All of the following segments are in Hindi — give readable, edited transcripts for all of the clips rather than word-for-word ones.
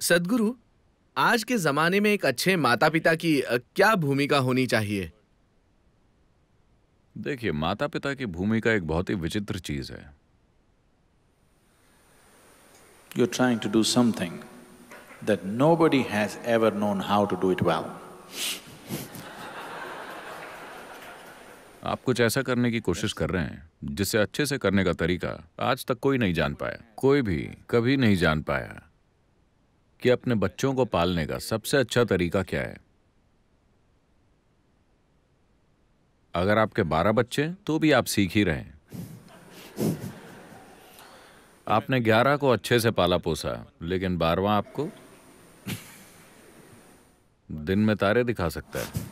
सद्गुरु, आज के जमाने में एक अच्छे माता पिता की क्या भूमिका होनी चाहिए? देखिए, माता पिता की भूमिका एक बहुत ही विचित्र चीज है। You're trying to do something that nobody has ever known how to do it well. आप कुछ ऐसा करने की कोशिश कर रहे हैं जिसे अच्छे से करने का तरीका आज तक कोई नहीं जान पाया। कोई भी कभी नहीं जान पाया कि अपने बच्चों को पालने का सबसे अच्छा तरीका क्या है। अगर आपके 12 बच्चे तो भी आप सीख ही रहे हैं। आपने 11 को अच्छे से पाला पोसा, लेकिन 12वां आपको दिन में तारे दिखा सकता है।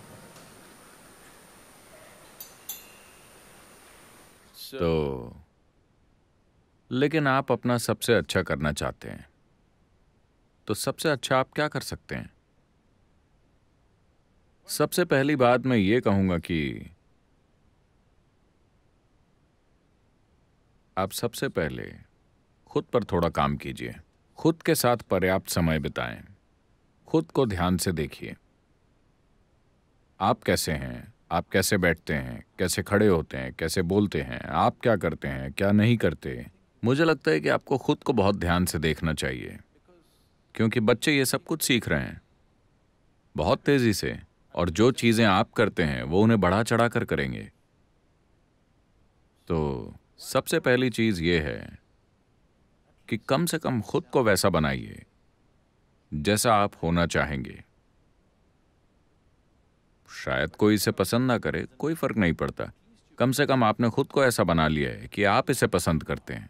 तो लेकिन आप अपना सबसे अच्छा करना चाहते हैं, तो सबसे अच्छा आप क्या कर सकते हैं? सबसे पहली बात मैं ये कहूंगा कि आप सबसे पहले खुद पर थोड़ा काम कीजिए। खुद के साथ पर्याप्त समय बिताएं। खुद को ध्यान से देखिए। आप कैसे हैं? आप कैसे बैठते हैं? कैसे खड़े होते हैं? कैसे बोलते हैं? आप क्या करते हैं, क्या नहीं करते? मुझे लगता है कि आपको खुद को बहुत ध्यान से देखना चाहिए, क्योंकि बच्चे ये सब कुछ सीख रहे हैं बहुत तेजी से, और जो चीजें आप करते हैं वो उन्हें बढ़ा चढ़ा कर करेंगे। तो सबसे पहली चीज ये है कि कम से कम खुद को वैसा बनाइए जैसा आप होना चाहेंगे। शायद कोई इसे पसंद ना करे, कोई फर्क नहीं पड़ता। कम से कम आपने खुद को ऐसा बना लिया है कि आप इसे पसंद करते हैं।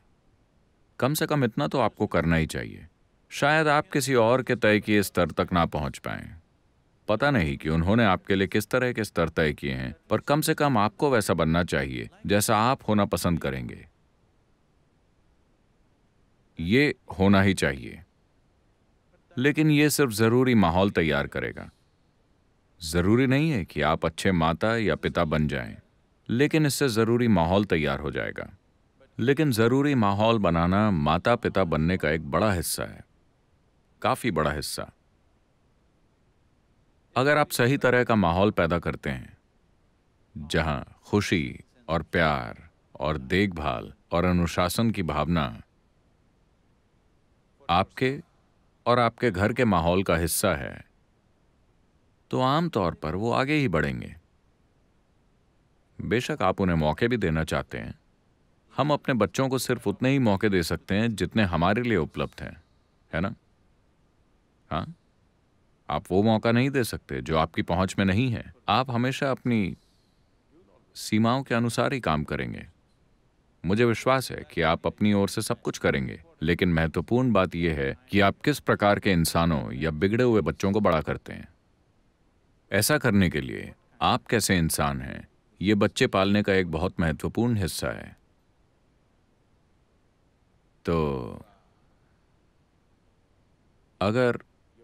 कम से कम इतना तो आपको करना ही चाहिए। शायद आप किसी और के तय किए स्तर तक ना पहुंच पाएं। पता नहीं कि उन्होंने आपके लिए किस तरह के स्तर तय किए हैं, पर कम से कम आपको वैसा बनना चाहिए जैसा आप होना पसंद करेंगे। ये होना ही चाहिए। लेकिन ये सिर्फ जरूरी माहौल तैयार करेगा। जरूरी नहीं है कि आप अच्छे माता या पिता बन जाएं, लेकिन इससे जरूरी माहौल तैयार हो जाएगा। लेकिन जरूरी माहौल बनाना माता पिता बनने का एक बड़ा हिस्सा है, काफी बड़ा हिस्सा। अगर आप सही तरह का माहौल पैदा करते हैं, जहां खुशी और प्यार और देखभाल और अनुशासन की भावना आपके और आपके घर के माहौल का हिस्सा है, तो आमतौर पर वो आगे ही बढ़ेंगे। बेशक आप उन्हें मौके भी देना चाहते हैं। हम अपने बच्चों को सिर्फ उतने ही मौके दे सकते हैं जितने हमारे लिए उपलब्ध हैं, है ना? हाँ, आप वो मौका नहीं दे सकते जो आपकी पहुंच में नहीं है। आप हमेशा अपनी सीमाओं के अनुसार ही काम करेंगे। मुझे विश्वास है कि आप अपनी ओर से सब कुछ करेंगे, लेकिन महत्वपूर्ण बात यह है कि आप किस प्रकार के इंसानों या बिगड़े हुए बच्चों को बड़ा करते हैं। ऐसा करने के लिए आप कैसे इंसान हैं, ये बच्चे पालने का एक बहुत महत्वपूर्ण हिस्सा है। तो अगर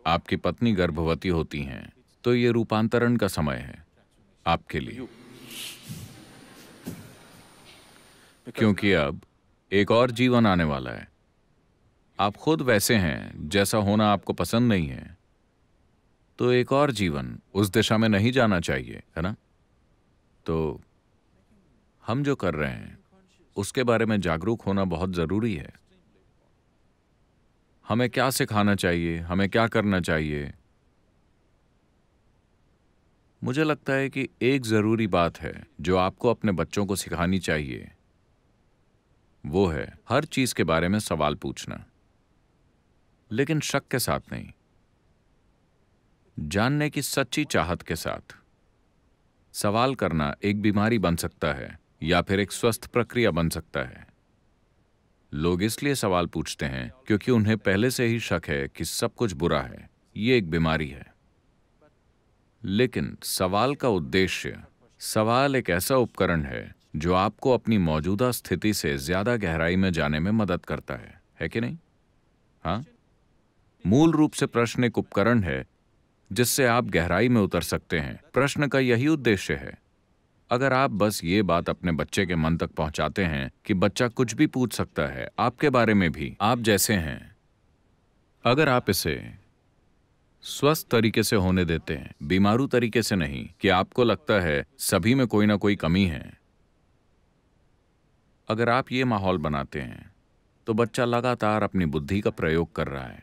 आपकी पत्नी गर्भवती होती हैं, तो ये रूपांतरण का समय है आपके लिए, क्योंकि अब एक और जीवन आने वाला है। आप खुद वैसे हैं जैसा होना आपको पसंद नहीं है, तो एक और जीवन उस दिशा में नहीं जाना चाहिए, है ना? तो हम जो कर रहे हैं उसके बारे में जागरूक होना बहुत जरूरी है। हमें क्या सिखाना चाहिए, हमें क्या करना चाहिए। मुझे लगता है कि एक जरूरी बात है जो आपको अपने बच्चों को सिखानी चाहिए, वो है हर चीज के बारे में सवाल पूछना, लेकिन शक के साथ नहीं, जानने की सच्ची चाहत के साथ। सवाल करना एक बीमारी बन सकता है या फिर एक स्वस्थ प्रक्रिया बन सकता है। लोग इसलिए सवाल पूछते हैं क्योंकि उन्हें पहले से ही शक है कि सब कुछ बुरा है। ये एक बीमारी है। लेकिन सवाल का उद्देश्य, सवाल एक ऐसा उपकरण है जो आपको अपनी मौजूदा स्थिति से ज्यादा गहराई में जाने में मदद करता है कि नहीं? हाँ, मूल रूप से प्रश्न एक उपकरण है जिससे आप गहराई में उतर सकते हैं। प्रश्न का यही उद्देश्य है। अगर आप बस ये बात अपने बच्चे के मन तक पहुंचाते हैं कि बच्चा कुछ भी पूछ सकता है आपके बारे में भी, आप जैसे हैं, अगर आप इसे स्वस्थ तरीके से होने देते हैं, बीमारू तरीके से नहीं कि आपको लगता है सभी में कोई ना कोई कमी है। अगर आप ये माहौल बनाते हैं तो बच्चा लगातार अपनी बुद्धि का प्रयोग कर रहा है।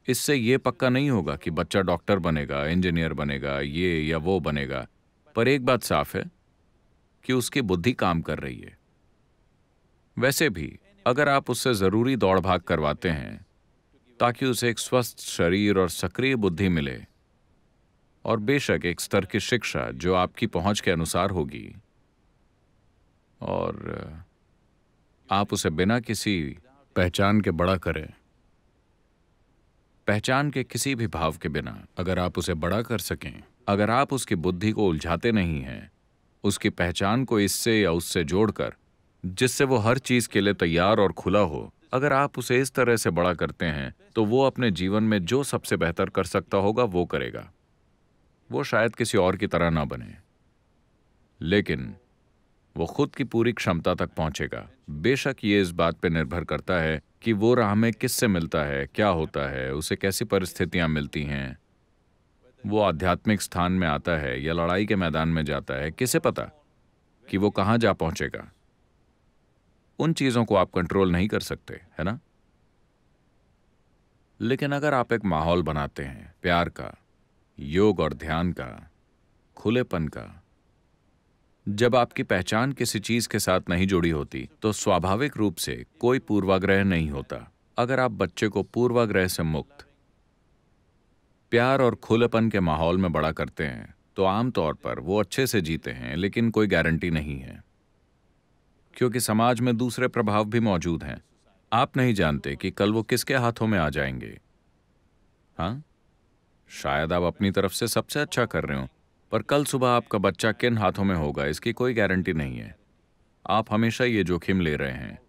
इससे ये पक्का नहीं होगा कि बच्चा डॉक्टर बनेगा, इंजीनियर बनेगा, ये या वो बनेगा, पर एक बात साफ है कि उसकी बुद्धि काम कर रही है। वैसे भी अगर आप उससे जरूरी दौड़ भाग करवाते हैं ताकि उसे एक स्वस्थ शरीर और सक्रिय बुद्धि मिले, और बेशक एक स्तर की शिक्षा जो आपकी पहुंच के अनुसार होगी, और आप उसे बिना किसी पहचान के बड़ा करें, पहचान के किसी भी भाव के बिना अगर आप उसे बड़ा कर सकें, अगर आप उसकी बुद्धि को उलझाते नहीं हैं, उसकी पहचान को इससे या उससे जोड़कर जिससे वो हर चीज के लिए तैयार और खुला हो, अगर आप उसे इस तरह से बड़ा करते हैं तो वो अपने जीवन में जो सबसे बेहतर कर सकता होगा वो करेगा। वो शायद किसी और की तरह ना बने, लेकिन वो खुद की पूरी क्षमता तक पहुंचेगा। बेशक ये इस बात पर निर्भर करता है कि वो राह में किससे मिलता है, क्या होता है, उसे कैसी परिस्थितियां मिलती हैं, वो आध्यात्मिक स्थान में आता है या लड़ाई के मैदान में जाता है, किसे पता कि वो कहां जा पहुंचेगा। उन चीजों को आप कंट्रोल नहीं कर सकते, है ना? लेकिन अगर आप एक माहौल बनाते हैं प्यार का, योग और ध्यान का, खुलेपन का, जब आपकी पहचान किसी चीज के साथ नहीं जुड़ी होती तो स्वाभाविक रूप से कोई पूर्वाग्रह नहीं होता। अगर आप बच्चे को पूर्वाग्रह से मुक्त प्यार और खुलेपन के माहौल में बड़ा करते हैं तो आमतौर पर वो अच्छे से जीते हैं, लेकिन कोई गारंटी नहीं है, क्योंकि समाज में दूसरे प्रभाव भी मौजूद हैं। आप नहीं जानते कि कल वो किसके हाथों में आ जाएंगे। हाँ, शायद आप अपनी तरफ से सबसे अच्छा कर रहे हो, पर कल सुबह आपका बच्चा किन हाथों में होगा इसकी कोई गारंटी नहीं है। आप हमेशा ये जोखिम ले रहे हैं,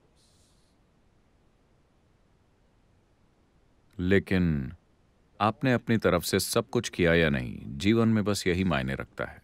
लेकिन आपने अपनी तरफ से सब कुछ किया या नहीं, जीवन में बस यही मायने रखता है।